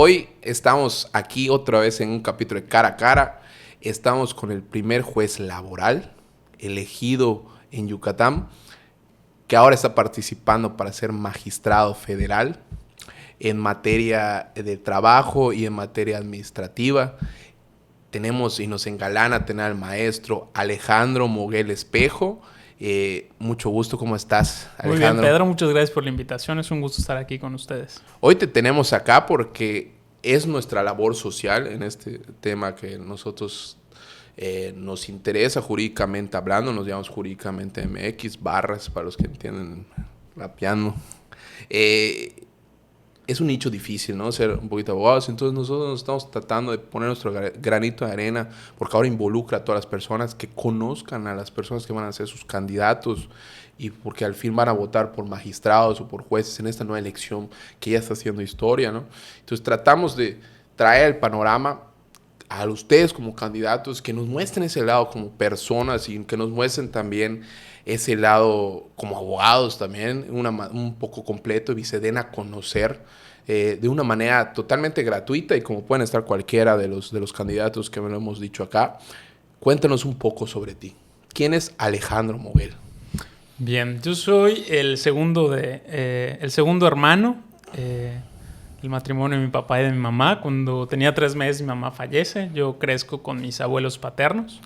Hoy estamos aquí otra vez en un capítulo de Cara a Cara. Estamos con el primer juez laboral elegido en Yucatán, que ahora está participando para ser magistrado federal en materia de trabajo y en materia administrativa. Tenemos y nos engalana tener al maestro Alejandro Moguel Espejo. Mucho gusto, ¿cómo estás, Alejandro? Muy bien, Pedro, muchas gracias por la invitación. Es un gusto estar aquí con ustedes. Hoy te tenemos acá porque es nuestra labor social en este tema que nosotros nos interesa jurídicamente hablando. Nos llamamos jurídicamente MX, barras para los que entienden rapeando. Es un nicho difícil, ¿no? Ser un poquito abogados. Entonces nosotros nos estamos tratando de poner nuestro granito de arena, porque ahora involucra a todas las personas, que conozcan a las personas que van a ser sus candidatos, y porque al fin van a votar por magistrados o por jueces en esta nueva elección que ya está haciendo historia, ¿no? Entonces tratamos de traer el panorama a ustedes como candidatos, que nos muestren ese lado como personas y que nos muestren también ese lado como abogados también, un poco completo, y se den a conocer de una manera totalmente gratuita, y como pueden estar cualquiera de los candidatos que me lo hemos dicho acá. Cuéntanos un poco sobre ti. ¿Quién es Alejandro Moguel? Bien, yo soy el segundo hermano. El matrimonio de mi papá y de mi mamá. Cuando tenía 3 meses mi mamá fallece. Yo crezco con mis abuelos paternos.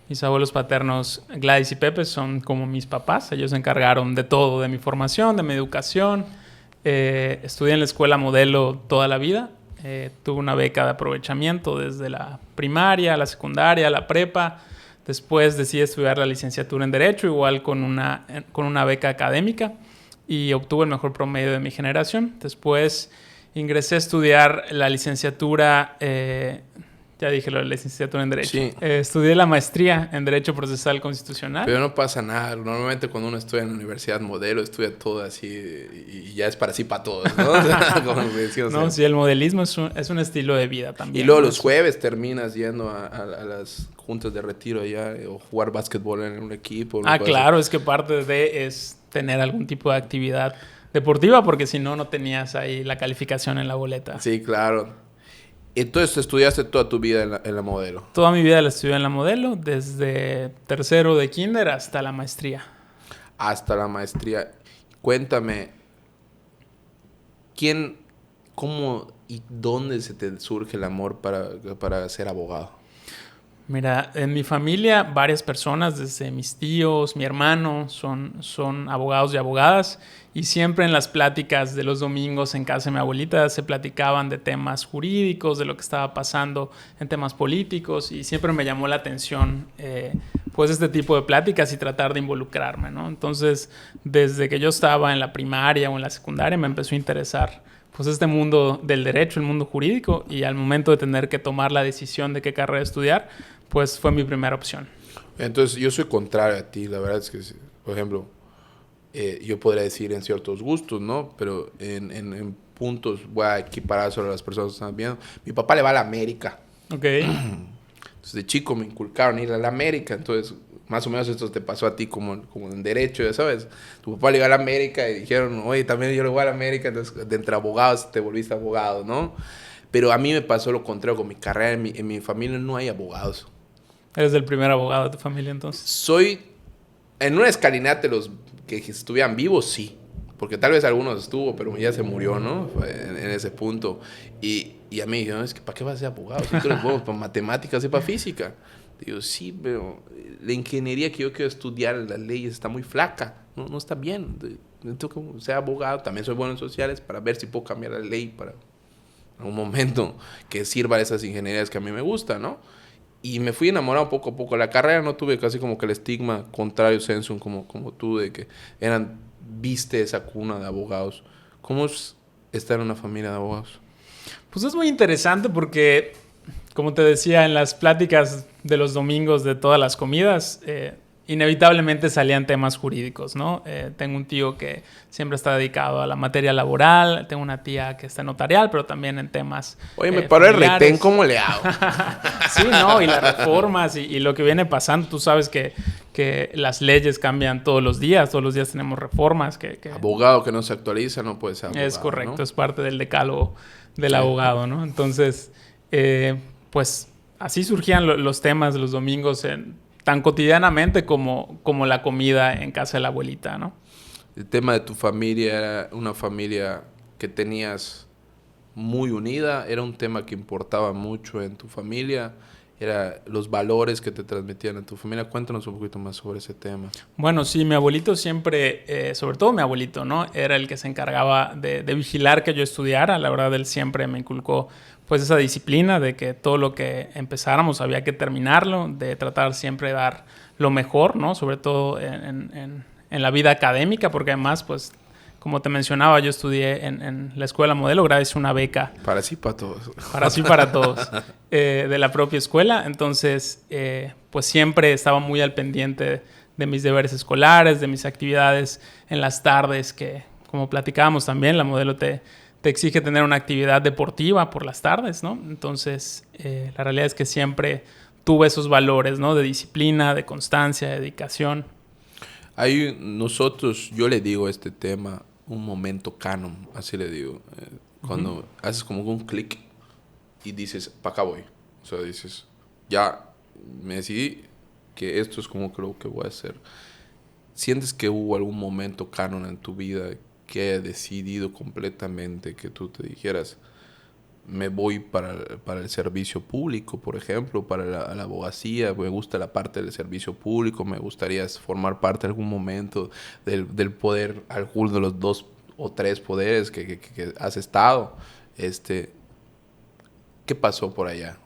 Mis abuelos paternos, Gladys y Pepe, son como mis papás. Ellos se encargaron de todo, de mi formación, de mi educación. Estudié en la escuela modelo toda la vida. Tuve una beca de aprovechamiento desde la primaria, la secundaria, la prepa. Después decidí estudiar la licenciatura en Derecho, igual con una beca académica, y obtuve el mejor promedio de mi generación. Después ingresé a estudiar la licenciatura, ya dije la licenciatura en Derecho. Sí. Estudié la maestría en Derecho Procesal Constitucional. Pero no pasa nada. Normalmente cuando uno estudia en la universidad modelo, estudia todo así y ya es para sí para todos, ¿no? Como decíamos, no, sí, el modelismo es un estilo de vida también. Y luego ¿no? Los jueves terminas yendo a las juntas de retiro allá, o jugar básquetbol en un equipo. Claro, es que parte de es tener algún tipo de actividad deportiva, porque si no, no tenías ahí la calificación en la boleta. Sí, claro. Entonces, ¿estudiaste toda tu vida en la modelo? Toda mi vida la estudié en la modelo, desde tercero de kinder hasta la maestría. Hasta la maestría. Cuéntame, cómo y dónde se te surge el amor para ser abogado? Mira, en mi familia varias personas, desde mis tíos, mi hermano, son abogados y abogadas, y siempre en las pláticas de los domingos en casa de mi abuelita se platicaban de temas jurídicos, de lo que estaba pasando en temas políticos, y siempre me llamó la atención pues este tipo de pláticas y tratar de involucrarme, ¿no? Entonces, desde que yo estaba en la primaria o en la secundaria me empezó a interesar pues este mundo del derecho, el mundo jurídico, y al momento de tener que tomar la decisión de qué carrera estudiar, pues fue mi primera opción. Entonces, yo soy contrario a ti. La verdad es que, por ejemplo, yo podría decir en ciertos gustos, ¿no? Pero en puntos voy a equiparar sobre las personas que están viendo. Mi papá le va a la América. Ok. Entonces, de chico me inculcaron ir a la América. Entonces, más o menos esto te pasó a ti como en Derecho, ya sabes. Tu papá le iba a la América y dijeron, oye, también yo le voy a la América. Entonces, de entre abogados te volviste abogado, ¿no? Pero a mí me pasó lo contrario con mi carrera. En mi familia no hay abogados. ¿Eres el primer abogado de tu familia, entonces? Soy, en una escalinata, los que estuvieran vivos, sí. Porque tal vez algunos estuvo, pero ya se murió, ¿no? En ese punto. Y a mí dijeron, es que ¿para qué vas a ser abogado? Si tú eres bueno para matemáticas y para física. Digo, sí, pero la ingeniería que yo quiero estudiar, las leyes, está muy flaca. No está bien. Necesito que sea abogado. También soy bueno en sociales para ver si puedo cambiar la ley para un momento que sirva a esas ingenierías que a mí me gustan, ¿no? Y me fui enamorado poco a poco. La carrera no tuve casi como que el estigma contrario sensum como tú, de que viste esa cuna de abogados. ¿Cómo es estar en una familia de abogados? Pues es muy interesante porque, como te decía, en las pláticas de los domingos de todas las comidas, inevitablemente salían temas jurídicos, ¿no? Tengo un tío que siempre está dedicado a la materia laboral, tengo una tía que está en notarial, pero también en temas Oye, me paró el retén, ¿cómo le hago? Sí, ¿no? Y las reformas y lo que viene pasando, tú sabes que las leyes cambian todos los días tenemos reformas. Abogado que no se actualiza no puede ser abogado, es correcto, ¿no? Es parte del decálogo del Sí. abogado, ¿no? Entonces, pues así surgían los temas los domingos tan cotidianamente como la comida en casa de la abuelita, ¿no? El tema de tu familia era una familia que tenías muy unida, era un tema que importaba mucho en tu familia, era los valores que te transmitían en tu familia. Cuéntanos un poquito más sobre ese tema. Bueno, sí, mi abuelito siempre, sobre todo mi abuelito, ¿no? Era el que se encargaba de vigilar que yo estudiara. La verdad, él siempre me inculcó pues esa disciplina de que todo lo que empezáramos había que terminarlo, de tratar siempre de dar lo mejor, ¿no? Sobre todo en la vida académica, porque además, pues, como te mencionaba, yo estudié en la escuela modelo gracias a una beca Para sí, para todos. para sí, para todos, de la propia escuela. Entonces, pues siempre estaba muy al pendiente de mis deberes escolares, de mis actividades en las tardes, que como platicábamos también, la modelo te exige tener una actividad deportiva por las tardes, ¿no? Entonces, la realidad es que siempre tuve esos valores, ¿no? De disciplina, de constancia, de dedicación. Yo le digo a este tema un momento canon, así le digo. Cuando haces como un clic y dices, para acá voy. O sea, dices, ya me decidí que esto es como creo que voy a hacer. ¿Sientes que hubo algún momento canon en tu vida que haya decidido completamente que tú te dijeras, me voy para el servicio público, por ejemplo, para la abogacía, me gusta la parte del servicio público, me gustaría formar parte en algún momento del poder, alguno de los 2 o 3 poderes que has estado? ¿Qué pasó por allá?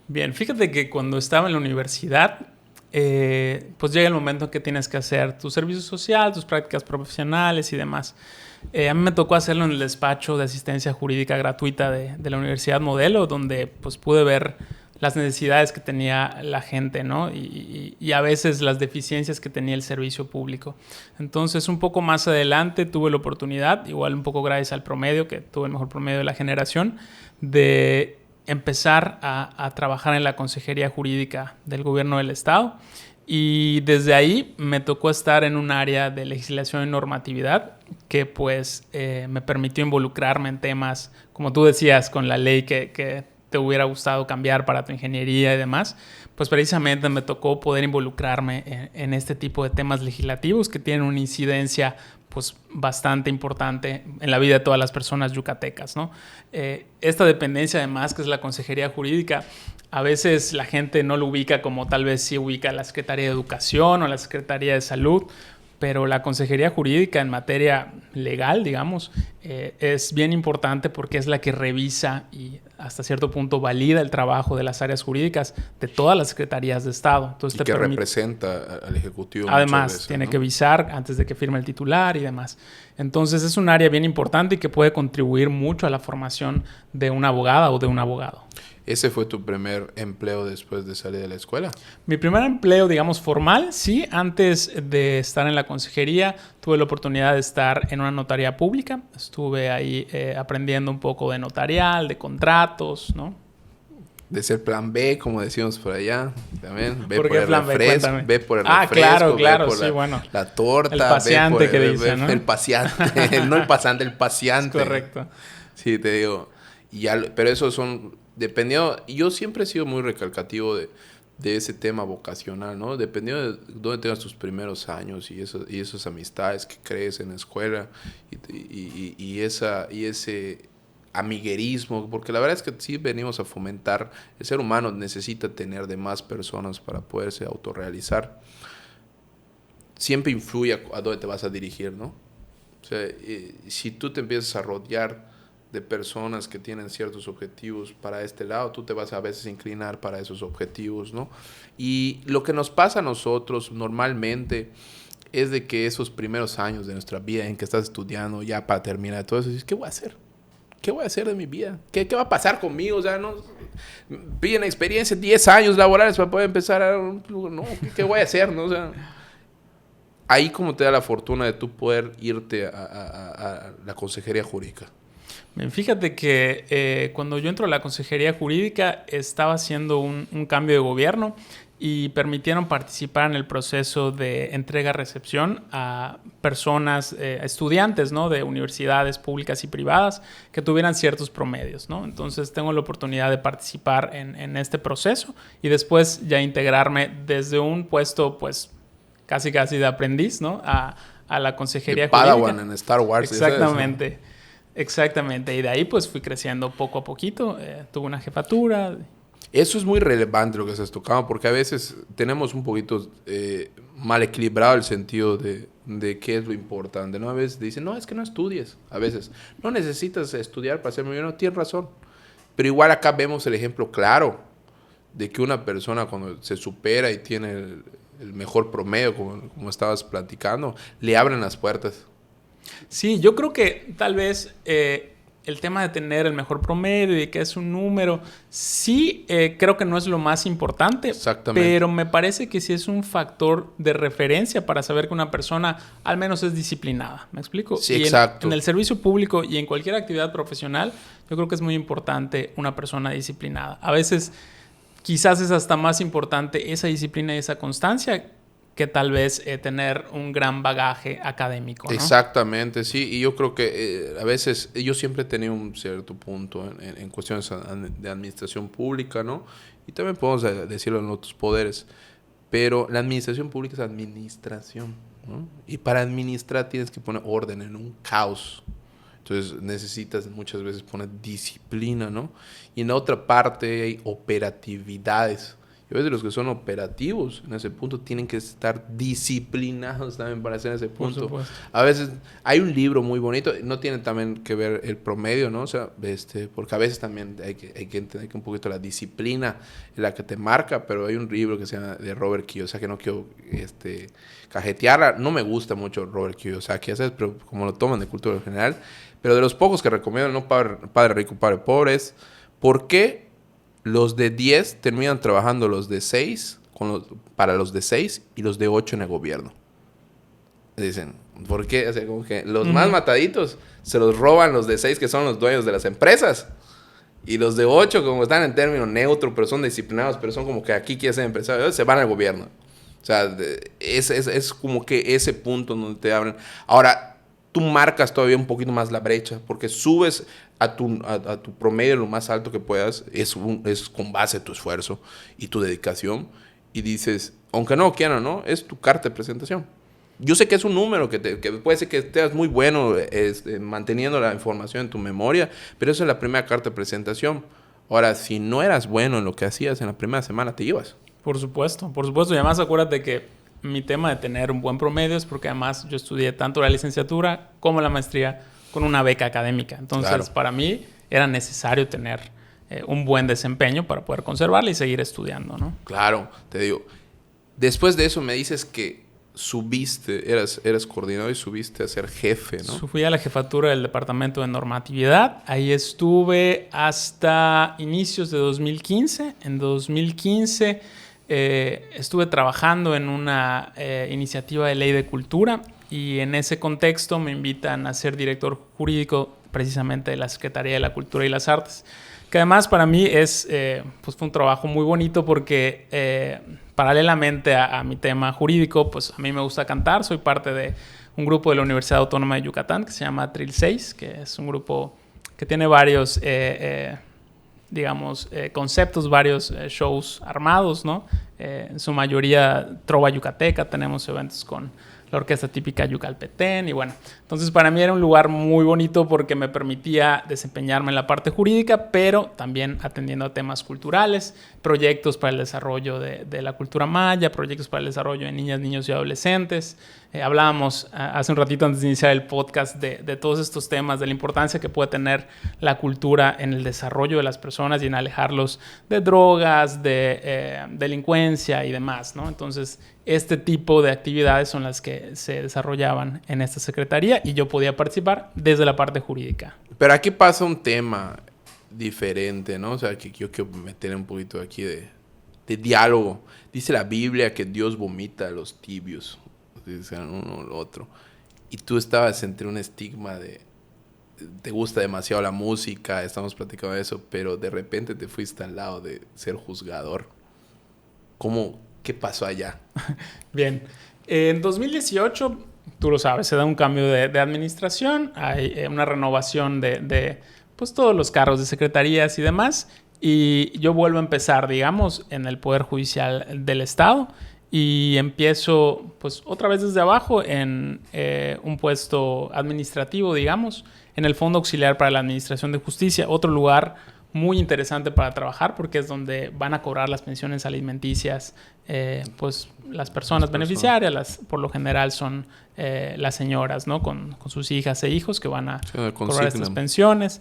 Bien, fíjate que cuando estaba en la universidad, pues llega el momento en que tienes que hacer tu servicio social, tus prácticas profesionales y demás. A mí me tocó hacerlo en el despacho de asistencia jurídica gratuita de la Universidad Modelo, donde pues pude ver las necesidades que tenía la gente, ¿no? Y a veces las deficiencias que tenía el servicio público. Entonces, un poco más adelante tuve la oportunidad, igual un poco gracias al promedio, que tuve el mejor promedio de la generación, de empezar a trabajar en la consejería jurídica del gobierno del estado. Y desde ahí me tocó estar en un área de legislación y normatividad que pues me permitió involucrarme en temas, como tú decías, con la ley que te hubiera gustado cambiar para tu ingeniería y demás. Pues precisamente me tocó poder involucrarme en este tipo de temas legislativos que tienen una incidencia pues bastante importante en la vida de todas las personas yucatecas, ¿no? Esta dependencia además, que es la consejería jurídica, a veces la gente no lo ubica como tal vez sí ubica la Secretaría de Educación o la Secretaría de Salud, pero la consejería jurídica en materia legal, digamos, es bien importante porque es la que revisa y hasta cierto punto valida el trabajo de las áreas jurídicas de todas las secretarías de Estado. Entonces, Y que representa al Ejecutivo además, muchas veces, tiene ¿no? que visar antes de que firme el titular y demás. Entonces, es un área bien importante y que puede contribuir mucho a la formación de una abogada o de un abogado. ¿Ese fue tu primer empleo después de salir de la escuela? Mi primer empleo, digamos, formal, sí. Antes de estar en la consejería, tuve la oportunidad de estar en una notaría pública. Estuve ahí aprendiendo un poco de notarial, de contratos, ¿no? De ser plan B, como decimos por allá, también. Ve ¿Por por qué el plan B? refresco, Cuéntame. ve por el Ah, refresco, claro, ve por sí, bueno. la torta. El paseante ve que ve dicen, ¿no? El paseante, no el pasante, el Es paseante. correcto. Sí, te digo. Pero esos son, dependiendo, yo siempre he sido muy recalcativo de ese tema vocacional, ¿no? Dependiendo de dónde tengas tus primeros años y esas amistades que crees en la escuela y ese amiguerismo, porque la verdad es que sí venimos a fomentar, el ser humano necesita tener de más personas para poderse autorrealizar. Siempre influye a dónde te vas a dirigir, ¿no? O sea, si tú te empiezas a rodear de personas que tienen ciertos objetivos para este lado, tú te vas a veces inclinar para esos objetivos, ¿no? Y lo que nos pasa a nosotros normalmente es de que esos primeros años de nuestra vida en que estás estudiando ya para terminar todo eso, dices, ¿qué voy a hacer? ¿Qué voy a hacer de mi vida? ¿Qué va a pasar conmigo? O sea, no piden experiencia, 10 años laborales para poder empezar a... No, ¿qué voy a hacer? ¿No? O sea, ahí como te da la fortuna de tú poder irte a la consejería jurídica. Bien, fíjate que cuando yo entro a la consejería jurídica estaba haciendo un cambio de gobierno y permitieron participar en el proceso de entrega-recepción a personas, a estudiantes, ¿no? De universidades públicas y privadas que tuvieran ciertos promedios, ¿no? Entonces tengo la oportunidad de participar en este proceso y después ya integrarme desde un puesto pues casi de aprendiz, ¿no? A la consejería de Padawan jurídica. en Star Wars. Exactamente. ¿Sabes? Exactamente. Y de ahí pues fui creciendo poco a poquito. Tuve una jefatura. Eso es muy relevante lo que estás tocando, porque a veces tenemos un poquito mal equilibrado el sentido de qué es lo importante, ¿no? A veces dicen, no, es que no estudies. A veces, no necesitas estudiar para ser millonario. Tienes razón. Pero igual acá vemos el ejemplo claro de que una persona cuando se supera y tiene el mejor promedio, como estabas platicando, le abren las puertas. Sí, yo creo que tal vez el tema de tener el mejor promedio y que es un número, sí creo que no es lo más importante. Exactamente. Pero me parece que sí es un factor de referencia para saber que una persona al menos es disciplinada. ¿Me explico? Sí, y exacto. En el servicio público y en cualquier actividad profesional, yo creo que es muy importante una persona disciplinada. A veces quizás es hasta más importante esa disciplina y esa constancia que tal vez tener un gran bagaje académico, ¿no? Exactamente, sí. Y yo creo que a veces yo siempre he tenido un cierto punto en cuestiones de administración pública, ¿no? Y también podemos decirlo en otros poderes. Pero la administración pública es administración, ¿no? Y para administrar tienes que poner orden en un caos. Entonces necesitas muchas veces poner disciplina, ¿no? Y en la otra parte hay operatividades. Y a veces los que son operativos en ese punto tienen que estar disciplinados también para hacer ese punto. A veces hay un libro muy bonito, no tiene también que ver el promedio, ¿no? O sea, porque a veces también hay que entender que un poquito la disciplina es la que te marca, pero hay un libro que se llama de Robert Kiyosaki, no quiero cajetearla. No me gusta mucho Robert Kiyosaki, ¿sabes? Pero como lo toman de cultura en general. Pero de los pocos que recomiendo, no Padre Rico, Padre Pobre, es ¿por qué los de 10 terminan trabajando los de 6 para los de 6 y los de 8 en el gobierno? Dicen, ¿por qué? O sea, como que los más mataditos se los roban los de 6 que son los dueños de las empresas. Y los de 8, como están en término neutro, pero son disciplinados, pero son como que aquí quieren ser empresarios, se van al gobierno. O sea, es como que ese punto donde te abren. Ahora, tú marcas todavía un poquito más la brecha, porque subes a tu promedio lo más alto que puedas, es con base a tu esfuerzo y tu dedicación, y dices, aunque no quieran, ¿no? Es tu carta de presentación. Yo sé que es un número que puede ser que estés muy bueno manteniendo la información en tu memoria, pero eso es la primera carta de presentación. Ahora, si no eras bueno en lo que hacías en la primera semana, te ibas. Por supuesto. Y además acuérdate que mi tema de tener un buen promedio es porque además yo estudié tanto la licenciatura como la maestría con una beca académica. Entonces, claro, para mí era necesario tener un buen desempeño para poder conservarla y seguir estudiando, ¿no? Claro, te digo. Después de eso me dices que subiste, eras coordinador y subiste a ser jefe, ¿no? Fui a la jefatura del departamento de normatividad. Ahí estuve hasta inicios de 2015. En 2015 estuve trabajando en una iniciativa de ley de cultura y en ese contexto me invitan a ser director jurídico precisamente de la Secretaría de la Cultura y las Artes, que además para mí pues fue un trabajo muy bonito porque paralelamente a mi tema jurídico, pues a mí me gusta cantar. Soy parte de un grupo de la Universidad Autónoma de Yucatán que se llama Trill 6, que es un grupo que tiene varios conceptos, varios shows armados, ¿no? En su mayoría trova yucateca, tenemos eventos con la orquesta típica yucalpetén y bueno, entonces para mí era un lugar muy bonito porque me permitía desempeñarme en la parte jurídica, pero también atendiendo a temas culturales, proyectos para el desarrollo de la cultura maya, proyectos para el desarrollo de niñas, niños y adolescentes. Hablábamos hace un ratito antes de iniciar el podcast de todos estos temas, de la importancia que puede tener la cultura en el desarrollo de las personas y en alejarlos de drogas, de delincuencia y demás, ¿no? Entonces, este tipo de actividades son las que se desarrollaban en esta secretaría y yo podía participar desde la parte jurídica. Pero aquí pasa un tema diferente, ¿no? O sea, que yo quiero meter un poquito aquí de diálogo. Dice la Biblia que Dios vomita a los tibios. Dicen uno o el otro. Y tú estabas entre un estigma de te gusta demasiado la música, estamos platicando de eso, pero de repente te fuiste al lado de ser juzgador. ¿Cómo ¿Qué pasó allá? Bien. En 2018, tú lo sabes, se da un cambio de administración, hay una renovación de pues, todos los cargos de secretarías y demás, y yo vuelvo a empezar, digamos, en el Poder Judicial del Estado y empiezo, pues, otra vez desde abajo en un puesto administrativo, digamos, en el Fondo Auxiliar para la Administración de Justicia, otro lugar muy interesante para trabajar porque es donde van a cobrar las pensiones alimenticias pues las personas beneficiarias, por lo general son las señoras, ¿no? Con sus hijas e hijos que van a cobrar estas pensiones.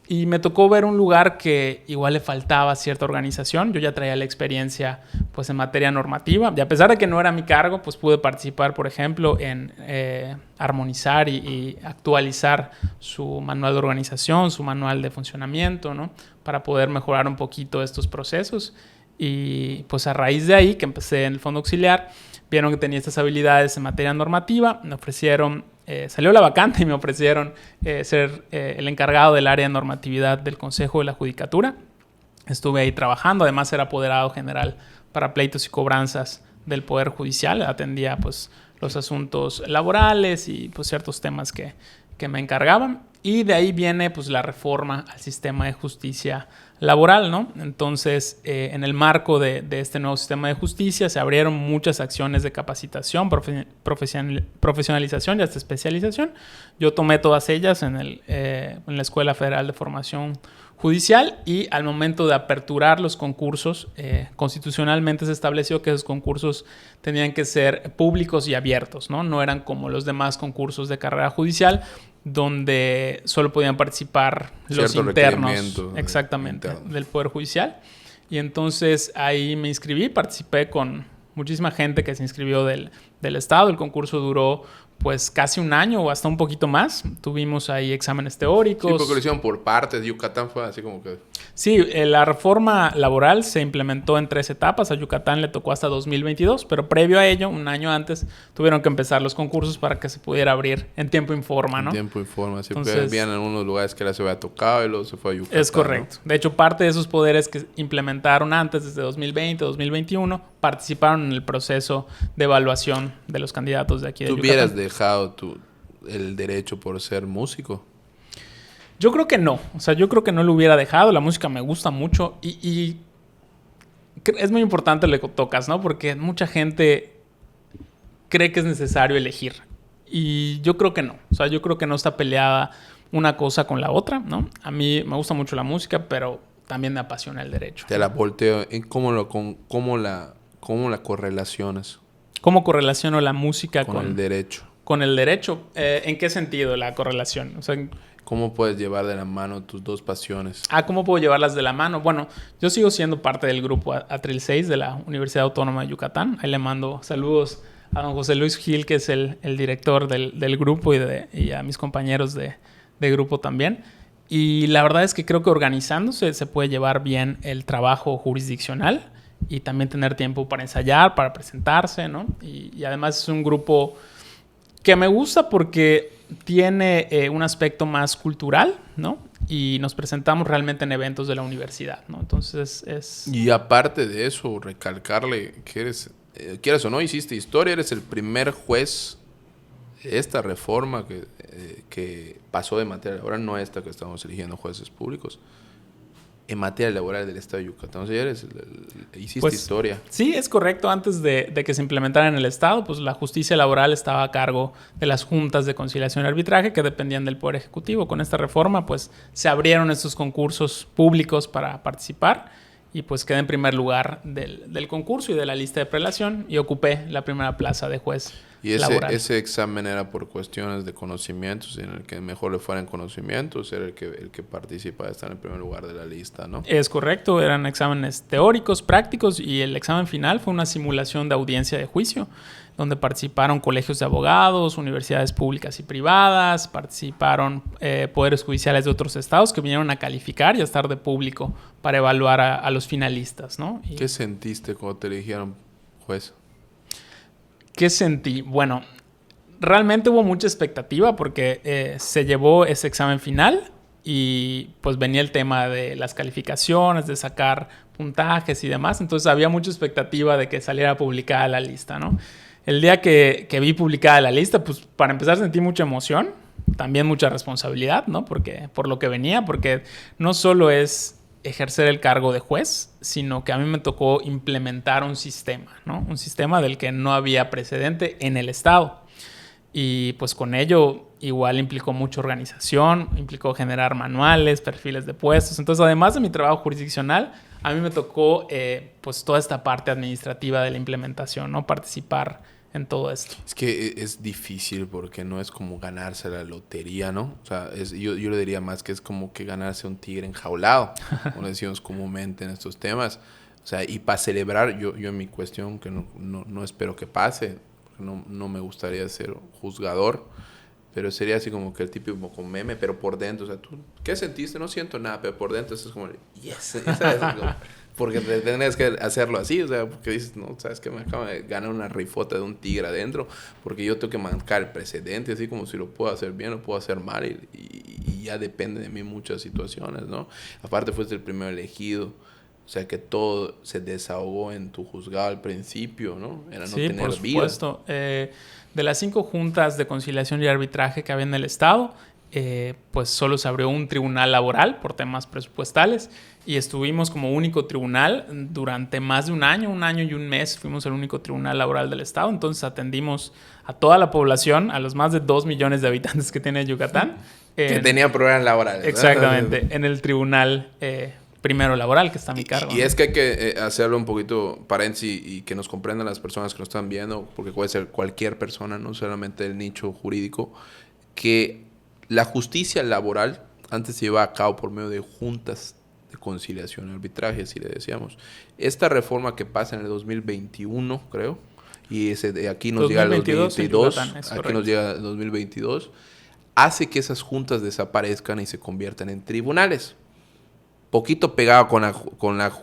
Y me tocó ver un lugar que igual le faltaba cierta organización. Yo ya traía la experiencia pues, en materia normativa. Y a pesar de que no era mi cargo, pues pude participar, por ejemplo, en armonizar y actualizar su manual de organización, su manual de funcionamiento, ¿no? Para poder mejorar un poquito estos procesos. Y pues a raíz de ahí, que empecé en el Fondo Auxiliar, vieron que tenía estas habilidades en materia normativa, me ofrecieron... salió la vacante y me ofrecieron ser el encargado del área de normatividad del Consejo de la Judicatura. Estuve ahí trabajando, además era apoderado general para pleitos y cobranzas del Poder Judicial. Atendía pues, los asuntos laborales y pues, ciertos temas que me encargaban. Y de ahí viene pues, la reforma al sistema de justicia laboral, ¿no? Entonces, en el marco de este nuevo sistema de justicia se abrieron muchas acciones de capacitación, profesionalización y hasta especialización. Yo tomé todas ellas en la Escuela Federal de Formación Judicial y al momento de aperturar los concursos, constitucionalmente se estableció que esos concursos tenían que ser públicos y abiertos, ¿no? No eran como los demás concursos de carrera judicial, donde solo podían participar los internos, exactamente, del Poder Judicial. Y entonces ahí me inscribí, participé con muchísima gente que se inscribió del Estado. El concurso duró pues casi un año o hasta un poquito más. Tuvimos ahí exámenes teóricos. Sí, porque lo hicieron por partes. Yucatán fue así como que... Sí, la reforma laboral se implementó en 3 etapas. A Yucatán le tocó hasta 2022, pero previo a ello, un año antes, tuvieron que empezar los concursos para que se pudiera abrir en tiempo informa, ¿no? En tiempo informa. Sí, entonces, porque habían algunos lugares que se había tocado y luego se fue a Yucatán. Es correcto. ¿No? De hecho, parte de esos poderes que implementaron antes, desde 2020, 2021, participaron en el proceso de evaluación de los candidatos de aquí de Yucatán. ¿Tú hubieras dejado el derecho por ser músico? Yo creo que no. O sea, yo creo que no lo hubiera dejado. La música me gusta mucho y es muy importante lo que tocas, ¿no? Porque mucha gente cree que es necesario elegir. Y yo creo que no. O sea, yo creo que no está peleada una cosa con la otra, ¿no? A mí me gusta mucho la música, pero también me apasiona el derecho. Te la volteo. ¿Cómo la correlacionas? ¿Cómo correlaciono la música con el derecho? Con el derecho. ¿En qué sentido la correlación? O sea, ¿cómo puedes llevar de la mano tus dos pasiones? ¿Cómo puedo llevarlas de la mano? Bueno, yo sigo siendo parte del grupo Atril 6 de la Universidad Autónoma de Yucatán. Ahí le mando saludos a don José Luis Gil, que es el director del grupo, y a mis compañeros de grupo también. Y la verdad es que creo que organizándose se puede llevar bien el trabajo jurisdiccional y también tener tiempo para ensayar, para presentarse, ¿no? Y además es un grupo que me gusta porque tiene un aspecto más cultural, ¿no? Y nos presentamos realmente en eventos de la universidad, ¿no? Entonces es... Y aparte de eso, recalcarle que eres, quieras o no, hiciste historia, eres el primer juez de esta reforma que pasó de materia laboral, no esta que estamos eligiendo jueces públicos, en materia laboral del Estado de Yucatán. O sea, hiciste pues, historia. Sí, es correcto. Antes de que se implementara en el Estado, pues la justicia laboral estaba a cargo de las juntas de conciliación y arbitraje que dependían del Poder Ejecutivo. Con esta reforma, pues se abrieron estos concursos públicos para participar y pues quedé en primer lugar del concurso y de la lista de prelación y ocupé la primera plaza de juez. Y ese examen era por cuestiones de conocimientos, y en el que mejor le fueran conocimientos era el que participa de estar en el primer lugar de la lista, ¿no? Es correcto, eran exámenes teóricos, prácticos, y el examen final fue una simulación de audiencia de juicio, donde participaron colegios de abogados, universidades públicas y privadas, participaron poderes judiciales de otros estados que vinieron a calificar y a estar de público para evaluar a los finalistas, ¿no? ¿Qué sentiste cuando te eligieron juez? ¿Qué sentí? Bueno, realmente hubo mucha expectativa porque se llevó ese examen final y pues venía el tema de las calificaciones, de sacar puntajes y demás. Entonces había mucha expectativa de que saliera publicada la lista, ¿no? El día que vi publicada la lista, pues para empezar sentí mucha emoción, también mucha responsabilidad, ¿no? Por lo que venía, porque no solo es ejercer el cargo de juez, sino que a mí me tocó implementar un sistema, ¿no? Un sistema del que no había precedente en el Estado. Y pues con ello igual implicó mucha organización, implicó generar manuales, perfiles de puestos. Entonces, además de mi trabajo jurisdiccional, a mí me tocó pues toda esta parte administrativa de la implementación, ¿no? Participar en todo esto. Es que es difícil porque no es como ganarse la lotería, ¿no? O sea, yo le diría más que es como que ganarse un tigre enjaulado, como decimos comúnmente en estos temas. O sea, y para celebrar, yo en mi cuestión, que no espero que pase, no me gustaría ser juzgador, pero sería así como que el típico con meme, pero por dentro, o sea, ¿tú qué sentiste? No siento nada, pero por dentro es como, yes, ¿sabes? Porque tendrías que hacerlo así, o sea, porque dices, no, sabes que me acabo de ganar una rifota de un tigre adentro, porque yo tengo que marcar el precedente, así como si lo puedo hacer bien, lo puedo hacer mal, y ya depende de mí muchas situaciones, ¿no? Aparte fuiste el primero elegido, o sea, que todo se desahogó en tu juzgado al principio, ¿no? Era no sí, tener por supuesto. De las 5 juntas de conciliación y arbitraje que había en el Estado, pues solo se abrió un tribunal laboral por temas presupuestales y estuvimos como único tribunal durante más de un año y un mes. Fuimos el único tribunal laboral del Estado. Entonces atendimos a toda la población, a los más de 2 millones de habitantes que tiene Yucatán. Que tenían problemas laborales. Exactamente, en el tribunal primero laboral que está a mi cargo. Y es que hay que hacerlo un poquito paréntesis y que nos comprendan las personas que nos están viendo, porque puede ser cualquier persona, no solamente el nicho jurídico, que la justicia laboral antes se llevaba a cabo por medio de juntas de conciliación y arbitraje, así le decíamos. Esta reforma que pasa en el 2021, creo, y aquí nos llega el 2022, aquí nos llega el 2022, hace que esas juntas desaparezcan y se conviertan en tribunales. Poquito pegado con la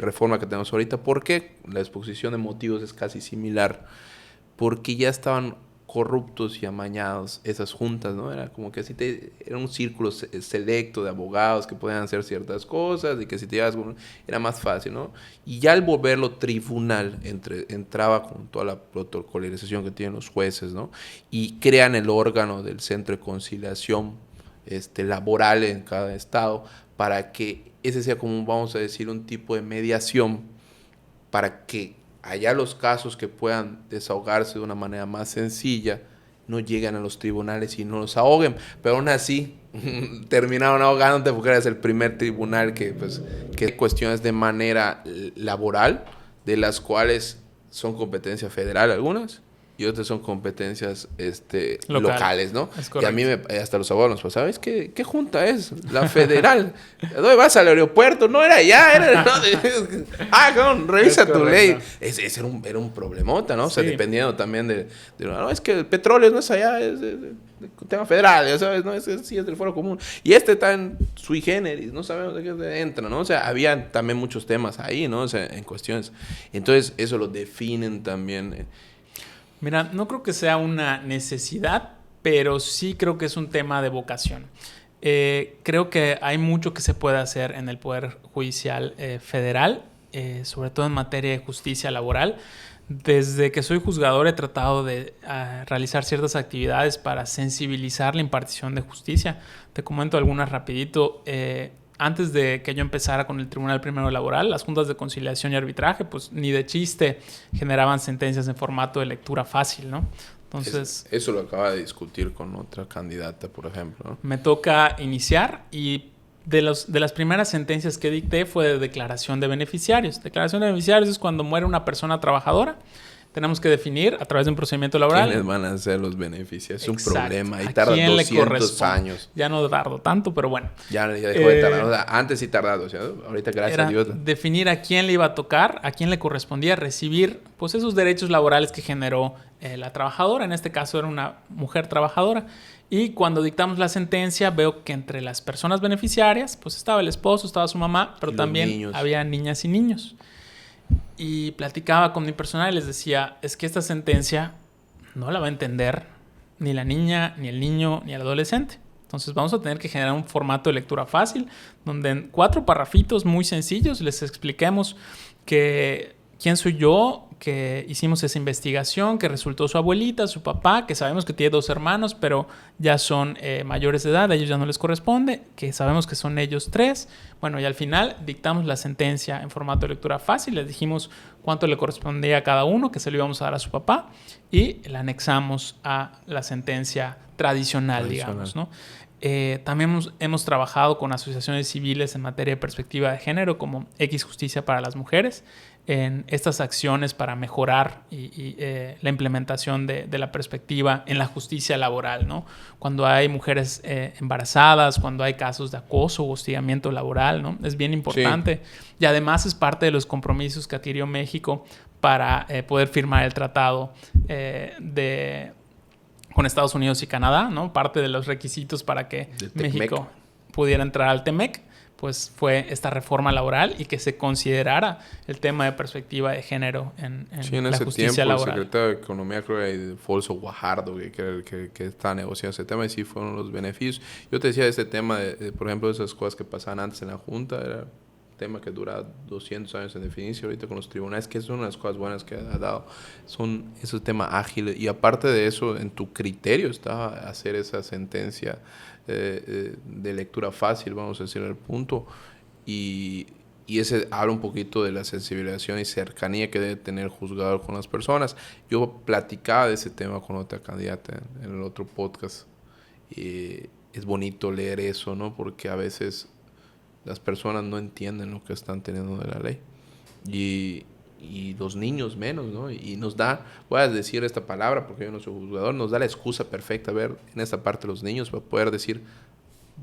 reforma que tenemos ahorita. ¿Por qué? La exposición de motivos es casi similar. Porque ya estaban corruptos y amañados esas juntas, ¿no? Era como que era un círculo selecto de abogados que podían hacer ciertas cosas y que si te llevas era más fácil, ¿no? Y ya al volverlo tribunal entraba con toda la protocolarización que tienen los jueces, ¿no? Y crean el órgano del centro de conciliación laboral en cada estado para que ese sea como, vamos a decir, un tipo de mediación para que allá los casos que puedan desahogarse de una manera más sencilla no lleguen a los tribunales y no los ahoguen. Pero aún así terminaron ahogándote porque eres el primer tribunal que cuestiones de manera laboral, de las cuales son competencia federal algunas y otras son competencias locales, ¿no? Y a mí hasta los abogados nos pasaban, ¿sabes qué junta es? La federal. ¿Dónde vas al aeropuerto? No era allá, era... No, revisa tu ley. Ese era un problemota, ¿no? Sí. O sea, dependiendo también de no, es que el petróleo no es allá, es un tema federal, ya sabes, ¿no? Es del fuero común. Y está en sui generis, no sabemos de qué entra, ¿no? O sea, había también muchos temas ahí, ¿no? O sea, en cuestiones. Entonces, eso lo definen también... Mira, no creo que sea una necesidad, pero sí creo que es un tema de vocación. Creo que hay mucho que se puede hacer en el Poder Judicial Federal, sobre todo en materia de justicia laboral. Desde que soy juzgador he tratado de realizar ciertas actividades para sensibilizar la impartición de justicia. Te comento algunas rapidito. Antes de que yo empezara con el Tribunal Primero Laboral, las juntas de conciliación y arbitraje, pues ni de chiste generaban sentencias en formato de lectura fácil, ¿no? Entonces... Eso lo acaba de discutir con otra candidata, por ejemplo, ¿no? Me toca iniciar y de las primeras sentencias que dicté fue de declaración de beneficiarios. Declaración de beneficiarios es cuando muere una persona trabajadora. Tenemos que definir a través de un procedimiento laboral. ¿Quiénes van a ser los beneficios? Es un problema y tarda 200 años. Ya no tardo tanto, pero bueno. Ya dejó de tardar. O sea, antes sí tardado, ¿cierto? Ahorita, gracias a Dios. Definir a quién le iba a tocar, a quién le correspondía recibir pues, esos derechos laborales que generó la trabajadora. En este caso era una mujer trabajadora. Y cuando dictamos la sentencia, veo que entre las personas beneficiarias, pues estaba el esposo, estaba su mamá, pero también había niñas y niños. Y platicaba con mi personal y les decía, es que esta sentencia no la va a entender ni la niña, ni el niño, ni el adolescente. Entonces vamos a tener que generar un formato de lectura fácil donde en 4 parrafitos muy sencillos les expliquemos que quién soy yo, que hicimos esa investigación, que resultó su abuelita, su papá, que sabemos que tiene 2 hermanos, pero ya son mayores de edad, a ellos ya no les corresponde, que sabemos que son ellos 3. Bueno, y al final dictamos la sentencia en formato de lectura fácil, les dijimos cuánto le correspondía a cada uno, que se lo íbamos a dar a su papá, y la anexamos a la sentencia tradicional. Digamos, ¿no? También hemos trabajado con asociaciones civiles en materia de perspectiva de género, como X Justicia para las Mujeres, en estas acciones para mejorar la implementación de la perspectiva en la justicia laboral, ¿no? Cuando hay mujeres embarazadas, cuando hay casos de acoso o hostigamiento laboral, ¿no? Es bien importante. Sí. Y además es parte de los compromisos que adquirió México para poder firmar el tratado con Estados Unidos y Canadá, ¿no? Parte de los requisitos para que México pudiera entrar al TEMEC, pues fue esta reforma laboral y que se considerara el tema de perspectiva de género en la justicia laboral. El secretario de Economía, creo que Folso Guajardo, que está negociando ese tema, y sí fueron los beneficios. Yo te decía de este tema, por ejemplo, de esas cosas que pasaban antes en la Junta, era un tema que dura 200 años en definirse ahorita con los tribunales, que es una de las cosas buenas que ha dado. Son ese tema ágil, y aparte de eso, en tu criterio está hacer esa sentencia de lectura fácil, vamos a decir, el punto, y ese habla un poquito de la sensibilización y cercanía que debe tener el juzgador con las personas. Yo platicaba de ese tema con otra candidata en el otro podcast, y es bonito leer eso, ¿no? Porque a veces las personas no entienden lo que están teniendo de la ley, y los niños menos, ¿no? Y nos da, voy a decir esta palabra porque yo no soy juzgador, nos da la excusa perfecta ver en esta parte los niños para poder decir,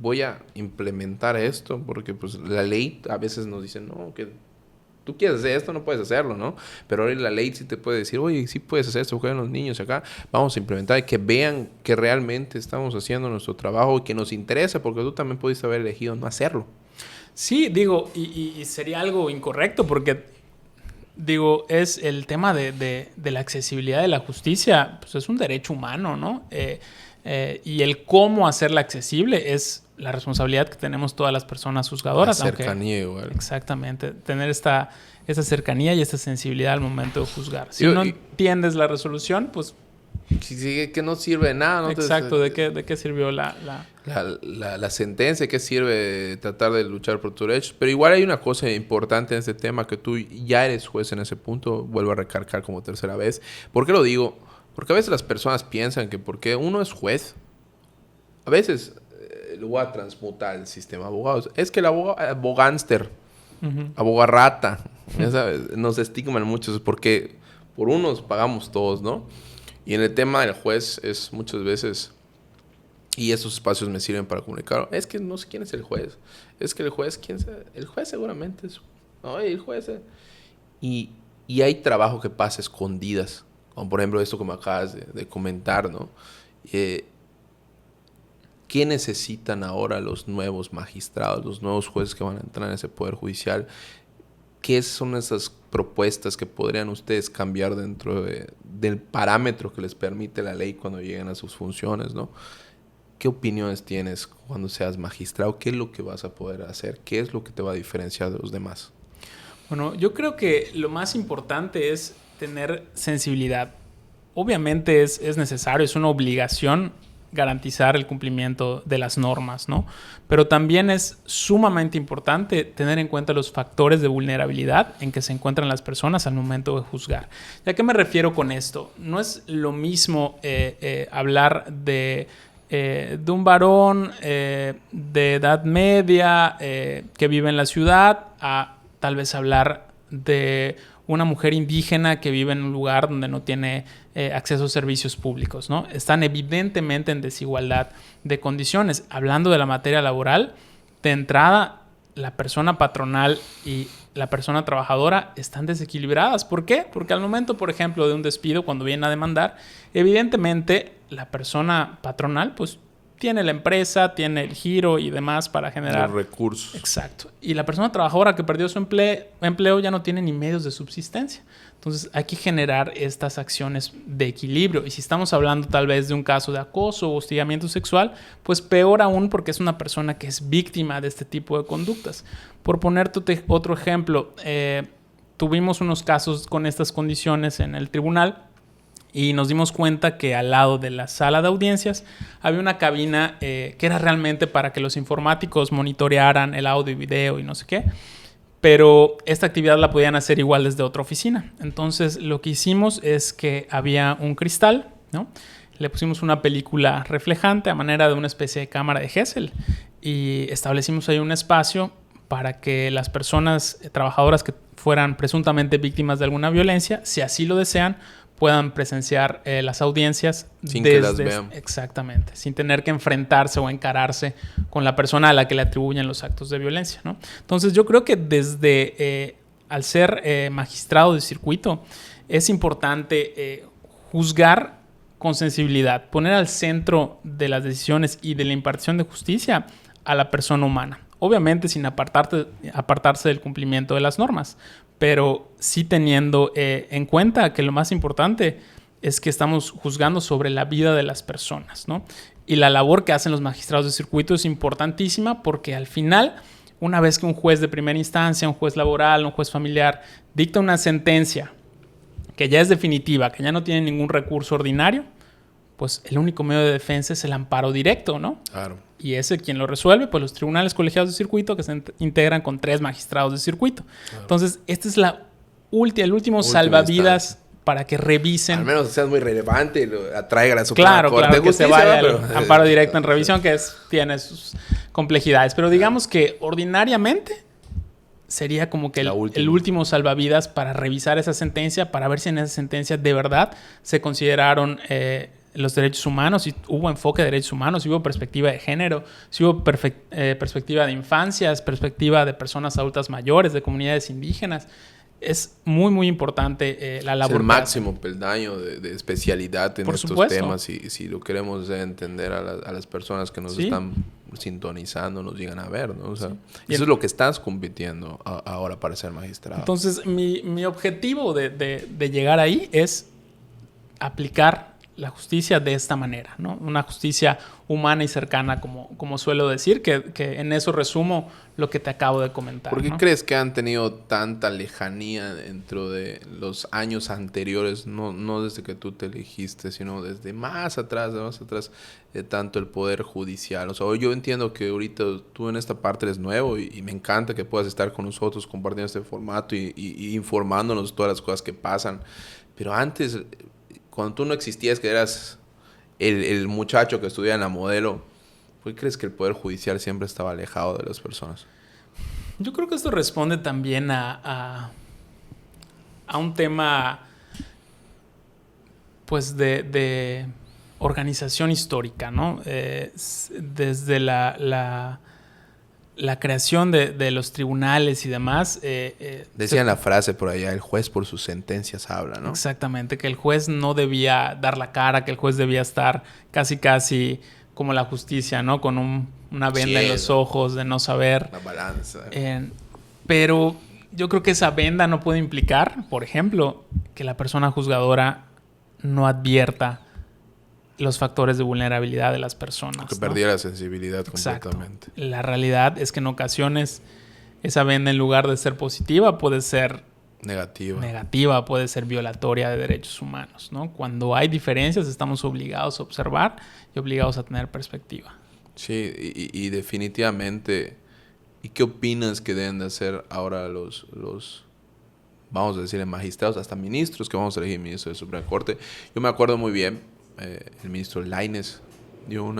voy a implementar esto, porque pues la ley a veces nos dice, no, que tú quieres hacer esto, no puedes hacerlo, ¿no? Pero ahora la ley sí te puede decir, oye, sí puedes hacer esto, juegan los niños acá, vamos a implementar, y que vean que realmente estamos haciendo nuestro trabajo y que nos interesa, porque tú también pudiste haber elegido no hacerlo. Sí, digo, y sería algo incorrecto, porque digo, es el tema de la accesibilidad de la justicia, pues es un derecho humano, ¿no? Y el cómo hacerla accesible es la responsabilidad que tenemos todas las personas juzgadoras. La cercanía igual. Exactamente, tener esta cercanía y esta sensibilidad al momento de juzgar. Si no entiendes la resolución, pues... que no sirve de nada, ¿no? Exacto, ¿de qué sirvió la sentencia? ¿Qué sirve tratar de luchar por tus derechos? Pero igual hay una cosa importante en este tema, que tú ya eres juez en ese punto, vuelvo a recalcar como tercera vez. ¿Por qué lo digo? Porque a veces las personas piensan que porque uno es juez, a veces lo voy a transmutar el sistema de abogados. Es que el abogánster, abogarrata, ya sabes, nos estigman muchos porque por unos pagamos todos, ¿no? Y en el tema del juez es muchas veces, y esos espacios me sirven para comunicar, es que no sé quién es el juez. Es que el juez, ¿quién es? El juez seguramente es... No, el juez... Y hay trabajo que pasa escondidas, como por ejemplo esto que me acabas de comentar, ¿no? ¿Qué necesitan ahora los nuevos magistrados, los nuevos jueces que van a entrar en ese poder judicial? ¿Qué son esas propuestas que podrían ustedes cambiar dentro del parámetro que les permite la ley cuando lleguen a sus funciones, ¿no? ¿Qué opiniones tienes cuando seas magistrado? ¿Qué es lo que vas a poder hacer? ¿Qué es lo que te va a diferenciar de los demás? Bueno, yo creo que lo más importante es tener sensibilidad. Obviamente es necesario, es una obligación garantizar el cumplimiento de las normas, ¿no? Pero también es sumamente importante tener en cuenta los factores de vulnerabilidad en que se encuentran las personas al momento de juzgar. ¿Y a qué me refiero con esto? No es lo mismo hablar de un varón de edad media que vive en la ciudad a tal vez hablar de una mujer indígena que vive en un lugar donde no tiene acceso a servicios públicos, ¿no? Están evidentemente en desigualdad de condiciones. Hablando de la materia laboral, de entrada, la persona patronal y la persona trabajadora están desequilibradas. ¿Por qué? Porque al momento, por ejemplo, de un despido, cuando vienen a demandar, evidentemente la persona patronal pues tiene la empresa, tiene el giro y demás para generar... Los recursos. Exacto. Y la persona trabajadora que perdió su empleo ya no tiene ni medios de subsistencia. Entonces hay que generar estas acciones de equilibrio. Y si estamos hablando tal vez de un caso de acoso o hostigamiento sexual, pues peor aún porque es una persona que es víctima de este tipo de conductas. Por ponerte otro ejemplo, tuvimos unos casos con estas condiciones en el tribunal y nos dimos cuenta que al lado de la sala de audiencias había una cabina que era realmente para que los informáticos monitorearan el audio y video y no sé qué. Pero esta actividad la podían hacer igual desde otra oficina. Entonces lo que hicimos es que había un cristal, ¿no? Le pusimos una película reflejante a manera de una especie de cámara de Gesell y establecimos ahí un espacio para que las personas trabajadoras que fueran presuntamente víctimas de alguna violencia, si así lo desean, puedan presenciar las audiencias sin que las vean. Exactamente, sin tener que enfrentarse o encararse con la persona a la que le atribuyen los actos de violencia, ¿no? Entonces yo creo que desde al ser magistrado de circuito es importante juzgar con sensibilidad, poner al centro de las decisiones y de la impartición de justicia a la persona humana. Obviamente sin apartarse del cumplimiento de las normas, pero sí teniendo en cuenta que lo más importante es que estamos juzgando sobre la vida de las personas, ¿no? Y la labor que hacen los magistrados de circuito es importantísima porque al final, una vez que un juez de primera instancia, un juez laboral, un juez familiar dicta una sentencia que ya es definitiva, que ya no tiene ningún recurso ordinario, pues el único medio de defensa es el amparo directo, ¿no? Claro. Y ese quien lo resuelve, pues los tribunales colegiados de circuito que se integran con 3 magistrados de circuito. Claro. Entonces, este es el último salvavidas instancia para que revisen. Al menos seas muy relevante y lo atraiga a la Suprema Corte de Justicia, que se vaya el amparo directo en revisión, que tiene sus complejidades. Pero digamos que ordinariamente sería como que el último salvavidas para revisar esa sentencia, para ver si en esa sentencia de verdad se consideraron los derechos humanos, si hubo enfoque de derechos humanos, si hubo perspectiva de género, si hubo perspectiva de infancias, perspectiva de personas adultas mayores, de comunidades indígenas. Es muy, muy importante la labor. Es el máximo peldaño de especialidad en estos temas y si lo queremos entender a las personas que nos están sintonizando, nos llegan a ver, ¿no? O sea, eso es lo que estás compitiendo ahora para ser magistrado. Entonces, mi objetivo de llegar ahí es aplicar la justicia de esta manera, ¿no? Una justicia humana y cercana, como suelo decir, que en eso resumo lo que te acabo de comentar. ¿Por qué ¿no? crees que han tenido tanta lejanía dentro de los años anteriores? No desde que tú te elegiste, sino desde más atrás, tanto el Poder Judicial. O sea, yo entiendo que ahorita tú en esta parte eres nuevo y me encanta que puedas estar con nosotros compartiendo este formato y informándonos de todas las cosas que pasan. Pero antes, cuando tú no existías, que eras el muchacho que estudiaba en la Modelo, ¿por qué crees que el Poder Judicial siempre estaba alejado de las personas? Yo creo que esto responde también a un tema pues de organización histórica, ¿no? Desde la creación de los tribunales y demás. Decían la frase por allá, el juez por sus sentencias habla, ¿no? Exactamente, que el juez no debía dar la cara, que el juez debía estar casi como la justicia, ¿no? Con una venda en los ojos de no saber. La balanza. Pero yo creo que esa venda no puede implicar, por ejemplo, que la persona juzgadora no advierta los factores de vulnerabilidad de las personas. Que perdiera la sensibilidad completamente. La realidad es que en ocasiones esa venda, en lugar de ser positiva, puede ser negativa, puede ser violatoria de derechos humanos, ¿no? Cuando hay diferencias, estamos obligados a observar y obligados a tener perspectiva. Sí, y definitivamente. ¿Y qué opinas que deben de hacer ahora los vamos a decir, magistrados, hasta ministros, que vamos a elegir ministro de Suprema Corte? Yo me acuerdo muy bien, el ministro Lainez dio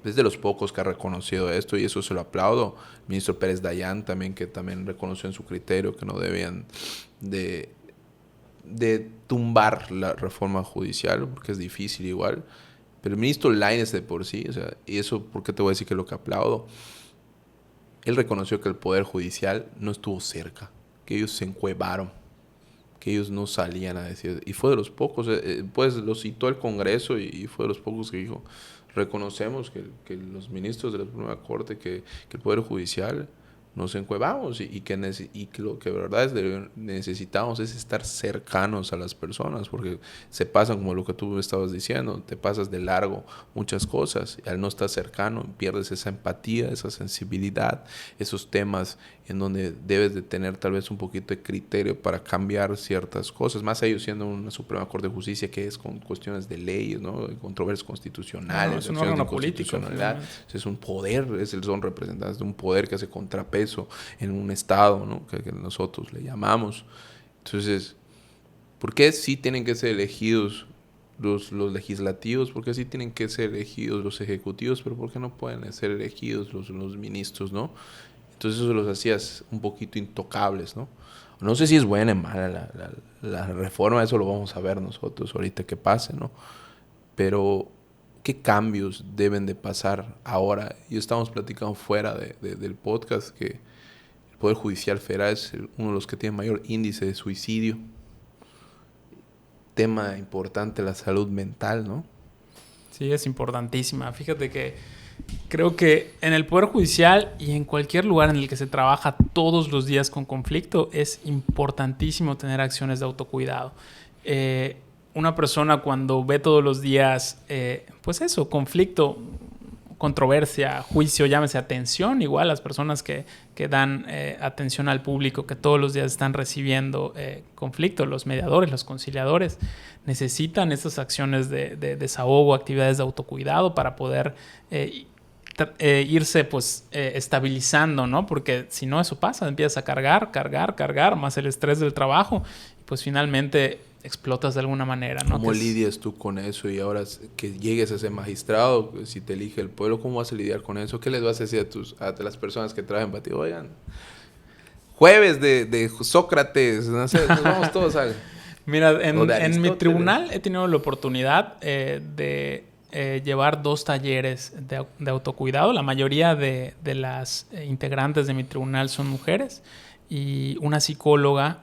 es de los pocos que ha reconocido esto y eso se lo aplaudo. El ministro Pérez Dayán también, que también reconoció en su criterio que no debían de tumbar la reforma judicial, porque es difícil igual. Pero el ministro Lainez de por sí, o sea, y eso, ¿por qué te voy a decir que es lo que aplaudo? Él reconoció que el Poder Judicial no estuvo cerca, que ellos se encuevaron, que ellos no salían a decir. Y fue de los pocos, pues lo citó el Congreso y fue de los pocos que dijo, reconocemos que los ministros de la Suprema Corte, que el Poder Judicial, nos encuevamos y que lo que de verdad necesitamos es estar cercanos a las personas, porque se pasan, como lo que tú estabas diciendo, te pasas de largo muchas cosas y al no estar cercano pierdes esa empatía, esa sensibilidad, esos temas en donde debes de tener tal vez un poquito de criterio para cambiar ciertas cosas, más ellos siendo una Suprema Corte de Justicia que es con cuestiones de leyes, ¿no? De controversias constitucionales, es un órgano político, es un poder, son representantes de un poder que hace contrapeso en un estado, ¿no? que nosotros le llamamos. Entonces, ¿por qué sí tienen que ser elegidos los legislativos? ¿Por qué sí tienen que ser elegidos los ejecutivos? Pero ¿por qué no pueden ser elegidos los ministros, ¿no? Entonces eso los hacías un poquito intocables, ¿no? No sé si es buena o mala la reforma, eso lo vamos a ver nosotros ahorita que pase, ¿no? Pero ¿qué cambios deben de pasar ahora? Y estamos platicando fuera del podcast que el Poder Judicial Federal es uno de los que tiene mayor índice de suicidio. Tema importante, la salud mental, ¿no? Sí, es importantísima. Fíjate que creo que en el Poder Judicial y en cualquier lugar en el que se trabaja todos los días con conflicto es importantísimo tener acciones de autocuidado. Una persona cuando ve todos los días, pues eso, conflicto, controversia, juicio, llámese atención, igual las personas que dan atención al público, que todos los días están recibiendo conflicto, los mediadores, los conciliadores, necesitan estas acciones de desahogo, actividades de autocuidado para poder irse pues estabilizando, ¿no? Porque si no eso pasa, empiezas a cargar, más el estrés del trabajo, y pues finalmente explotas de alguna manera, ¿no? ¿Cómo lidias tú con eso? Y ahora que llegues a ser magistrado, si te elige el pueblo, ¿cómo vas a lidiar con eso? ¿Qué les vas a decir a las personas que trabajan para ti? Oigan, jueves de Sócrates, no sé, nos vamos todos a... Mira, en mi tribunal he tenido la oportunidad de llevar 2 talleres de autocuidado. La mayoría de las integrantes de mi tribunal son mujeres y una psicóloga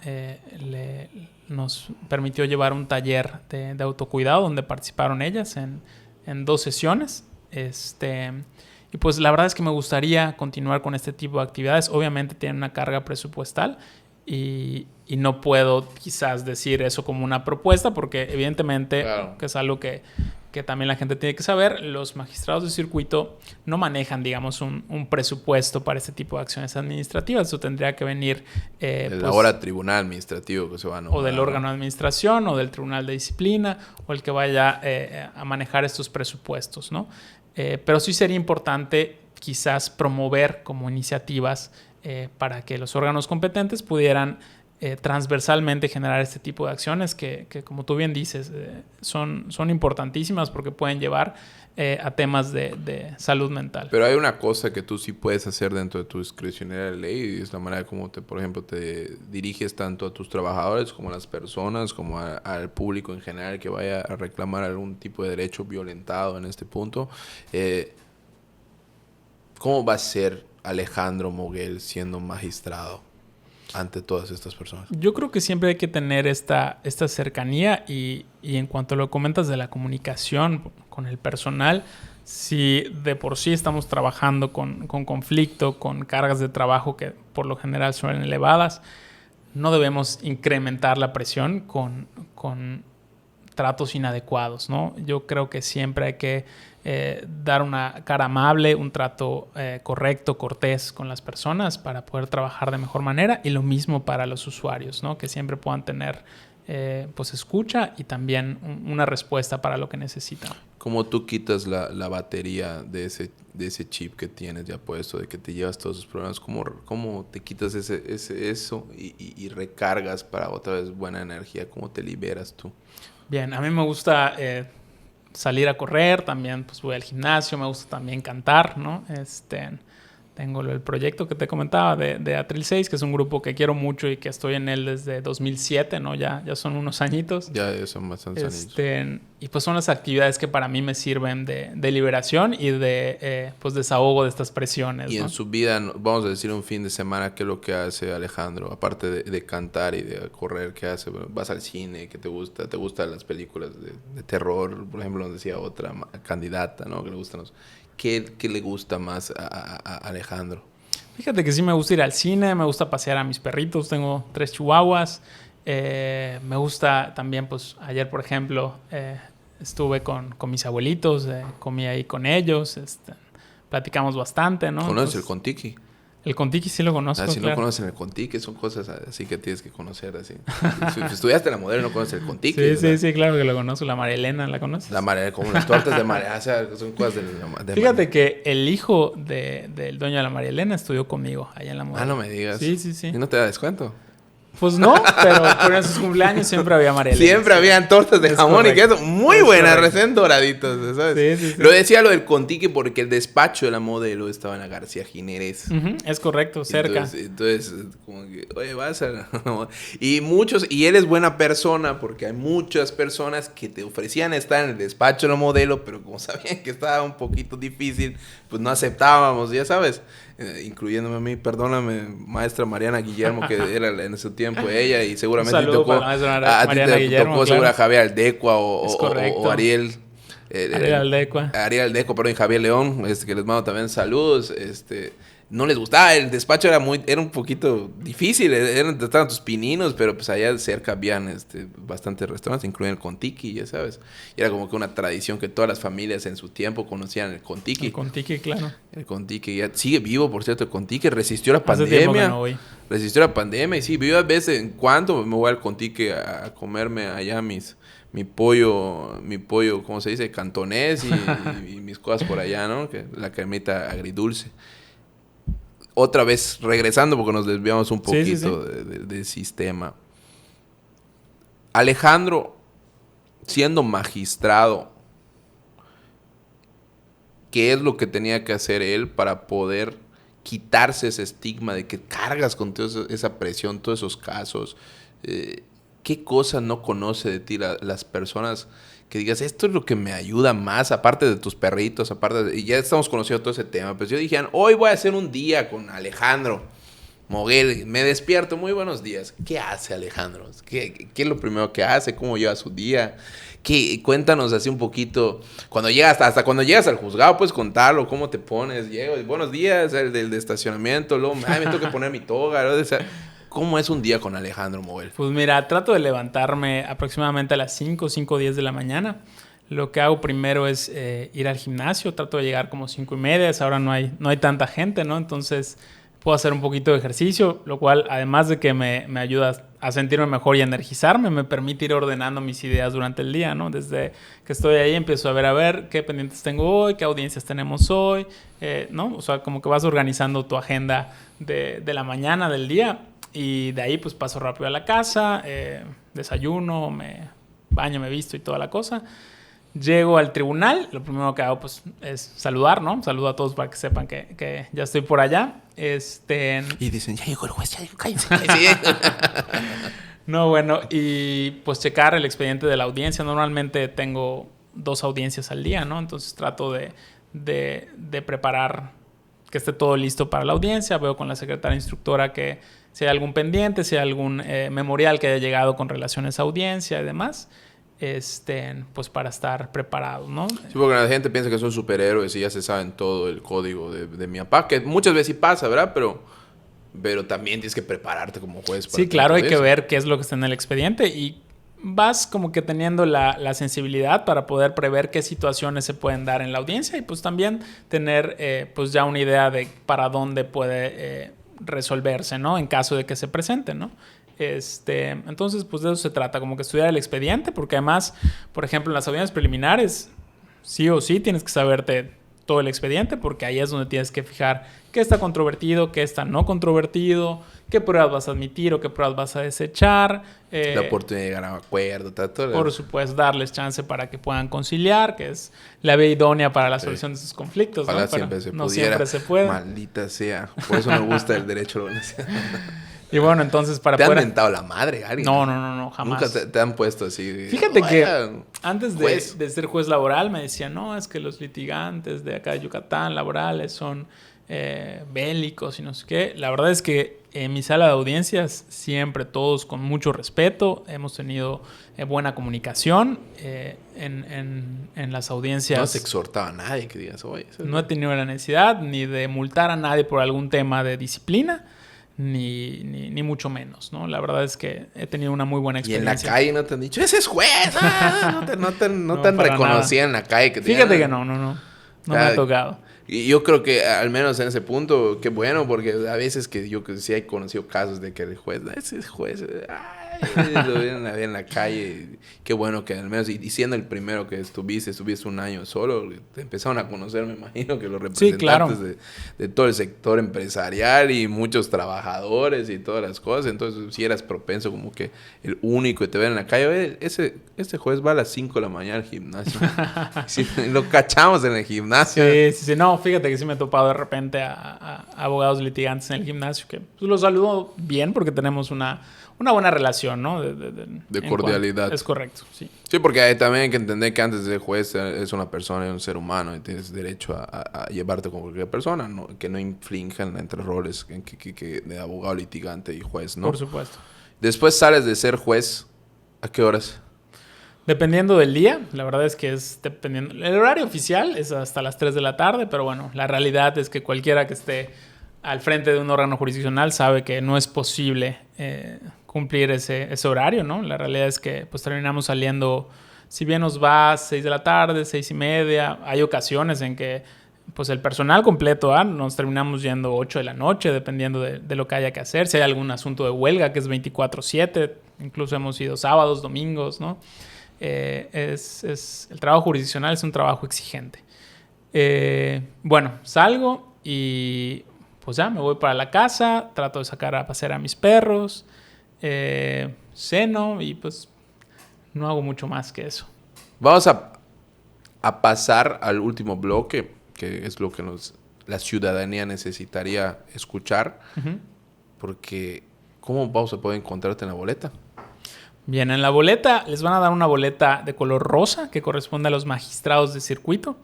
nos permitió llevar un taller de autocuidado donde participaron ellas en 2 sesiones. Y pues la verdad es que me gustaría continuar con este tipo de actividades. Obviamente tienen una carga presupuestal y no puedo quizás decir eso como una propuesta porque evidentemente, claro, que es algo que también la gente tiene que saber, los magistrados de circuito no manejan, digamos, un presupuesto para este tipo de acciones administrativas. Eso tendría que venir... ahora tribunal administrativo que se va a nombrar, o del órgano de administración, o del tribunal de disciplina, o el que vaya a manejar estos presupuestos, ¿no? Pero sí sería importante quizás promover como iniciativas para que los órganos competentes pudieran transversalmente generar este tipo de acciones que como tú bien dices, son importantísimas porque pueden llevar a temas de salud mental. Pero hay una cosa que tú sí puedes hacer dentro de tu discrecionalidad de ley y es la manera como por ejemplo, te diriges tanto a tus trabajadores como a las personas, como al público en general que vaya a reclamar algún tipo de derecho violentado en este punto. ¿Cómo va a ser Alejandro Moguel siendo magistrado ante todas estas personas? Yo creo que siempre hay que tener esta cercanía y en cuanto lo comentas de la comunicación con el personal, si de por sí estamos trabajando con conflicto, con cargas de trabajo que por lo general son elevadas, no debemos incrementar la presión con tratos inadecuados, ¿no? Yo creo que siempre hay que dar una cara amable, un trato correcto, cortés con las personas para poder trabajar de mejor manera, y lo mismo para los usuarios, ¿no? Que siempre puedan tener pues escucha y también una respuesta para lo que necesitan. ¿Cómo tú quitas la batería de ese chip que tienes ya puesto, de que te llevas todos esos problemas? ¿Cómo te quitas eso y recargas para otra vez buena energía? ¿Cómo te liberas tú? Bien, a mí me gusta salir a correr, también pues voy al gimnasio, me gusta también cantar, ¿no? Tengo el proyecto que te comentaba de Atril 6, que es un grupo que quiero mucho y que estoy en él desde 2007, ¿no? Ya son unos añitos. Ya son bastantes años. Y pues son las actividades que para mí me sirven de liberación y de pues desahogo de estas presiones, Y ¿no? en su vida, vamos a decir un fin de semana, ¿qué es lo que hace Alejandro? Aparte de cantar y de correr, ¿qué hace? ¿Vas al cine? ¿Qué te gusta? ¿Te gustan las películas de terror? Por ejemplo, nos decía otra candidata, ¿no? Que le gustan ¿Qué le gusta más a Alejandro? Fíjate que sí me gusta ir al cine, me gusta pasear a mis perritos, tengo 3 chihuahuas. Me gusta también, pues ayer por ejemplo, estuve con mis abuelitos, comí ahí con ellos, platicamos bastante, ¿no? ¿Conoces el Contiki? El Contiki sí lo conozco, Si claro. no conocen el Contiki, son cosas así que tienes que conocer. Así. Si estudiaste la Modelo y no conoces el Contiki. Sí, claro que lo conozco. La María Elena, ¿la conoces? Como las tortas de María, o sea, son cosas de Fíjate que el hijo del dueño de la María Elena estudió conmigo allá en la Modelo. No me digas. Sí. ¿Y no te da descuento? Pues no, pero en sus cumpleaños siempre había María Elena. Siempre habían tortas de jamón y queso muy buenas, recién doraditos, ¿sabes? Sí. Lo decía lo del Contiki porque el despacho de la Modelo estaba en la García Jiménez. Es correcto, cerca. Entonces, como que, oye, vas a... y él es buena persona porque hay muchas personas que te ofrecían estar en el despacho de la Modelo, pero como sabían que estaba un poquito difícil, pues no aceptábamos, ya sabes. Incluyéndome a mí, perdóname, maestra Mariana Guillermo, que era en ese tiempo ella, y seguramente te tocó a ti te Guillermo, tocó seguro a Javier Aldecua o Ariel. Ariel Aldecua. Ariel Aldecua, perdón, y Javier León, que les mando también saludos. No les gustaba, el despacho era un poquito difícil, estaban tus pininos, pero pues allá cerca habían bastantes restaurantes, incluyendo el Contiki, ya sabes. Y era como que una tradición que todas las familias en su tiempo conocían el Contiki. El Contiki, claro. El Contiki ya sigue vivo, por cierto, el Contiki resistió la Hace tiempo que pandemia. no voy. Resistió la pandemia y sí, vivo a veces en cuando me voy al Contiki a comerme allá mi pollo, ¿cómo se dice? Cantonés y mis cosas por allá, ¿no? Que la cremita agridulce. Otra vez, regresando porque nos desviamos un poquito del sistema. Alejandro, siendo magistrado, ¿qué es lo que tenía que hacer él para poder quitarse ese estigma de que cargas con toda esa presión, todos esos casos? ¿Qué cosas no conoce de ti las personas que digas, esto es lo que me ayuda más, aparte de tus perritos, y ya estamos conociendo todo ese tema? Pues yo dije, hoy voy a hacer un día con Alejandro Moguel, me despierto, muy buenos días. ¿Qué hace Alejandro? ¿Qué es lo primero que hace? ¿Cómo lleva su día? Cuéntanos así un poquito. Cuando llegas, hasta cuando llegas al juzgado, puedes contarlo, cómo te pones. Llego, buenos días, el del estacionamiento, luego, me tengo que poner mi toga, ¿no? O sea, ¿cómo es un día con Alejandro Moguel? Pues mira, trato de levantarme aproximadamente a las 5:10 de la mañana. Lo que hago primero es ir al gimnasio. Trato de llegar como 5:30. Ahora no hay tanta gente, ¿no? Entonces puedo hacer un poquito de ejercicio, lo cual, además de que me ayuda a sentirme mejor y a energizarme, me permite ir ordenando mis ideas durante el día, ¿no? Desde que estoy ahí empiezo a ver qué pendientes tengo hoy, qué audiencias tenemos hoy, ¿no? O sea, como que vas organizando tu agenda de la mañana, del día. Y de ahí pues paso rápido a la casa, desayuno, me baño, me visto y toda la cosa. Llego al tribunal, lo primero que hago pues es saludar, ¿no? Saludo a todos para que sepan que ya estoy por allá. Y dicen, ya llegó el juez, ya cállense. No, bueno, y pues checar el expediente de la audiencia. Normalmente tengo 2 audiencias al día, ¿no? Entonces trato de preparar que esté todo listo para la audiencia. Veo con la secretaria instructora que si hay algún pendiente, si hay algún memorial que haya llegado con relación a esa audiencia y demás, pues para estar preparado, ¿no? Sí, porque la gente piensa que son superhéroes y ya se saben todo el código de mi papá, que muchas veces sí pasa, ¿verdad? Pero también tienes que prepararte como juez. Sí, claro, hay que ver qué es lo que está en el expediente y vas como que teniendo la sensibilidad para poder prever qué situaciones se pueden dar en la audiencia y pues también tener pues ya una idea de para dónde puede resolverse, ¿no? En caso de que se presente, ¿no? Entonces, pues de eso se trata, como que estudiar el expediente, porque además, por ejemplo, en las audiencias preliminares, sí o sí tienes que saberte todo el expediente, porque ahí es donde tienes que fijar qué está controvertido, qué está no controvertido, qué pruebas vas a admitir o qué pruebas vas a desechar. La oportunidad de llegar a un acuerdo. Por supuesto, darles chance para que puedan conciliar, que es la vía idónea para la solución de sus conflictos. Ojalá ¿no? siempre se no pudiera. Siempre se puede. Maldita sea. Por eso me gusta el derecho a la organización. Y bueno, entonces para ¿Te poder... han mentado la madre, Gary? No, jamás. Nunca te han puesto así. Fíjate que antes de ser juez laboral me decían, no, es que los litigantes de acá de Yucatán laborales son bélicos y no sé qué. La verdad es que en mi sala de audiencias siempre todos con mucho respeto. Hemos tenido buena comunicación en las audiencias. No se exhortaba a nadie que digas, oye. No he tenido la necesidad ni de multar a nadie por algún tema de disciplina. Ni mucho menos, ¿no? La verdad es que he tenido una muy buena experiencia. Y en la calle no te han dicho, ese es juez. No te han reconocido en la calle. Que fíjate que no me ha tocado. Y yo creo que al menos en ese punto, qué bueno, porque a veces que yo que sí he conocido casos de que el juez, ese es juez, lo ven en la calle. Qué bueno que al menos, y siendo el primero que estuviste un año solo, te empezaron a conocer, me imagino que los representantes de todo el sector empresarial y muchos trabajadores y todas las cosas. Entonces, si eras propenso como que el único que te ven en la calle, oye, ese juez va a las 5 de la mañana al gimnasio. Sí, lo cachamos en el gimnasio. Sí, no, fíjate que sí me he topado de repente a abogados litigantes en el gimnasio que pues, los saludo bien porque tenemos una buena relación, ¿no? De cordialidad. Es correcto, sí. Sí, porque también hay que entender que antes de ser juez es una persona y un ser humano y tienes derecho a llevarte con cualquier persona, ¿no? Que no infrinjan entre roles que de abogado, litigante y juez, ¿no? Por supuesto. Después sales de ser juez, ¿a qué horas? Dependiendo del día, la verdad es que es dependiendo. El horario oficial es hasta las 3 de la tarde, pero bueno, la realidad es que cualquiera que esté al frente de un órgano jurisdiccional sabe que no es posible cumplir ese horario, ¿no? La realidad es que pues terminamos saliendo, si bien nos va a 6 de la tarde, 6:30, hay ocasiones en que pues el personal completo, nos terminamos yendo 8 de la noche, dependiendo de lo que haya que hacer. Si hay algún asunto de huelga que es 24/7, incluso hemos ido sábados, domingos, ¿no? El trabajo jurisdiccional es un trabajo exigente. Bueno, salgo y pues ya me voy para la casa, trato de sacar a pasear a mis perros, ceno y pues no hago mucho más que eso. Vamos a pasar al último bloque, que es lo que la ciudadanía necesitaría escuchar, porque ¿cómo vamos a poder encontrarte en la boleta? Bien, en la boleta les van a dar una boleta de color rosa que corresponde a los magistrados de circuito.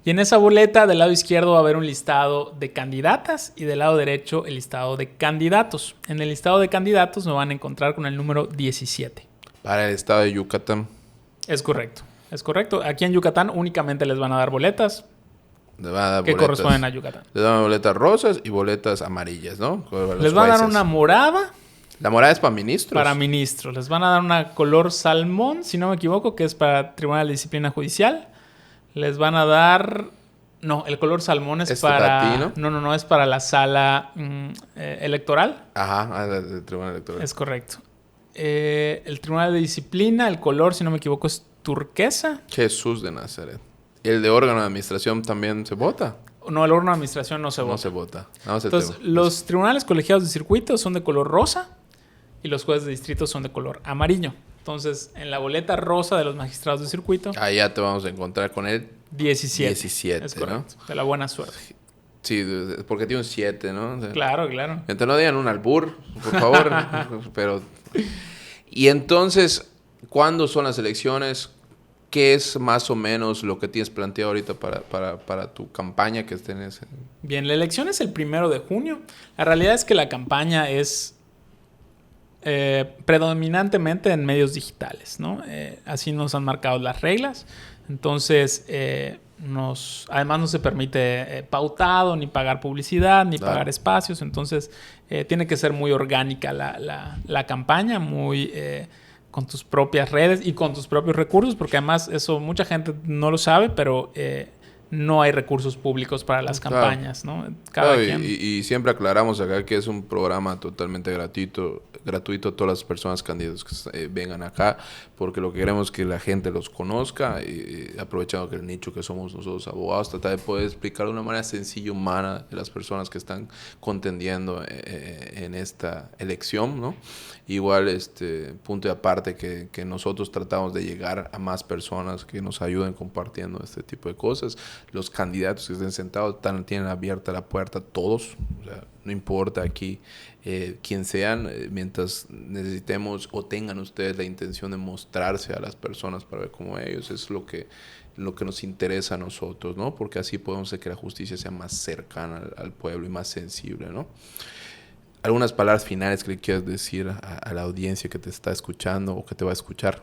Y en esa boleta del lado izquierdo va a haber un listado de candidatas y del lado derecho el listado de candidatos. En el listado de candidatos nos van a encontrar con el número 17. Para el estado de Yucatán. Es correcto. Aquí en Yucatán únicamente les van a dar boletas que corresponden a Yucatán. Les dan boletas rosas y boletas amarillas, ¿no? Les van a dar una morada. La morada es para ministros. Para ministros. Les van a dar una color salmón, si no me equivoco, que es para Tribunal de Disciplina Judicial. Les van a dar... No, el color salmón es para... No, es para la sala electoral. Ajá, el Tribunal Electoral. Es correcto. El Tribunal de Disciplina, el color, si no me equivoco, es turquesa. Jesús de Nazaret. ¿Y el de órgano de administración también se vota? No, el órgano de administración no se vota. No se vota. Entonces, los tribunales colegiados de circuito son de color rosa y los jueces de distrito son de color amarillo. Entonces, en la boleta rosa de los magistrados de circuito... Ahí ya te vamos a encontrar con el 17. Es correcto. ¿No? De la buena suerte. Sí, porque tiene un 7, ¿no? O sea, claro. Entonces no digan un albur, por favor. Pero... Y entonces, ¿cuándo son las elecciones? ¿Qué es más o menos lo que tienes planteado ahorita para tu campaña que estés? Bien, la elección es el 1 de junio. La realidad es que la campaña es predominantemente en medios digitales, ¿no? Así nos han marcado las reglas. Entonces, además no se permite pautado, ni pagar publicidad, ni pagar espacios. Entonces, tiene que ser muy orgánica la campaña, muy... con tus propias redes y con tus propios recursos, porque además eso mucha gente no lo sabe, pero No hay recursos públicos para las campañas, ¿no? Cada quien. Y siempre aclaramos acá que es un programa totalmente gratuito a todas las personas candidatas que vengan acá, porque lo que queremos es que la gente los conozca, y aprovechando que el nicho que somos nosotros abogados, tratar de poder explicar de una manera sencilla y humana de las personas que están contendiendo en esta elección, ¿no? Igual, punto de aparte que nosotros tratamos de llegar a más personas que nos ayuden compartiendo este tipo de cosas. Los candidatos que estén sentados tienen abierta la puerta todos, o sea, no importa aquí quién sean, mientras necesitemos o tengan ustedes la intención de mostrarse a las personas para ver cómo ellos, es lo que nos interesa a nosotros, ¿no? Porque así podemos hacer que la justicia sea más cercana al pueblo y más sensible, ¿no? ¿Algunas palabras finales que le quieras decir a la audiencia que te está escuchando o que te va a escuchar?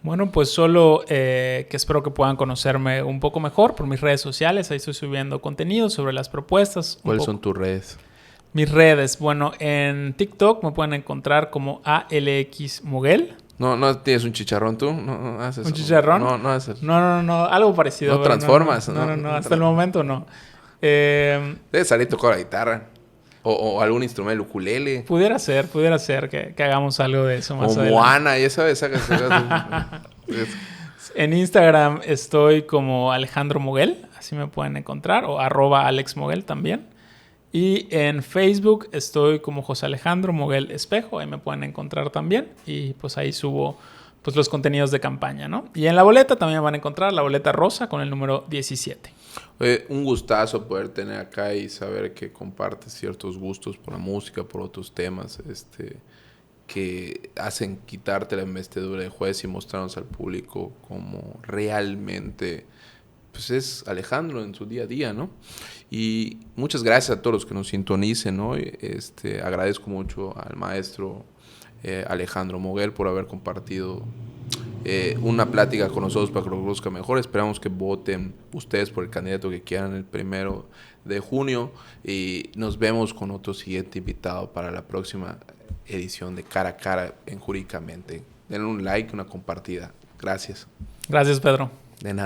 Bueno, pues solo que espero que puedan conocerme un poco mejor por mis redes sociales. Ahí estoy subiendo contenido sobre las propuestas. ¿Cuáles son tus redes? Mis redes, bueno, en TikTok me pueden encontrar como ALX Moguel. No tienes un chicharrón tú, no haces. ¿Un chicharrón? No haces. No, algo parecido. No transformas. No, hasta el momento no. Debes salir a tocar la guitarra. O algún instrumento, el ukulele. Pudiera ser que hagamos algo de eso más adelante. O Moana, ya sabes. En Instagram estoy como Alejandro Moguel, así me pueden encontrar, o @AlexMoguel también. Y en Facebook estoy como José Alejandro Moguel Espejo, ahí me pueden encontrar también. Y pues ahí subo pues los contenidos de campaña, ¿no? Y en la boleta también van a encontrar la boleta rosa con el número 17. Un gustazo poder tener acá y saber que compartes ciertos gustos por la música, por otros temas, que hacen quitarte la investidura de juez y mostrarnos al público como realmente pues es Alejandro en su día a día, ¿no? Y muchas gracias a todos los que nos sintonicen hoy. Agradezco mucho al maestro Alejandro Moguel por haber compartido una plática con nosotros para que lo conozca mejor. Esperamos que voten ustedes por el candidato que quieran el 1 de junio y nos vemos con otro siguiente invitado para la próxima edición de Cara a Cara en Jurídicamente. Denle un like, una compartida. Gracias. Gracias, Pedro. De nada.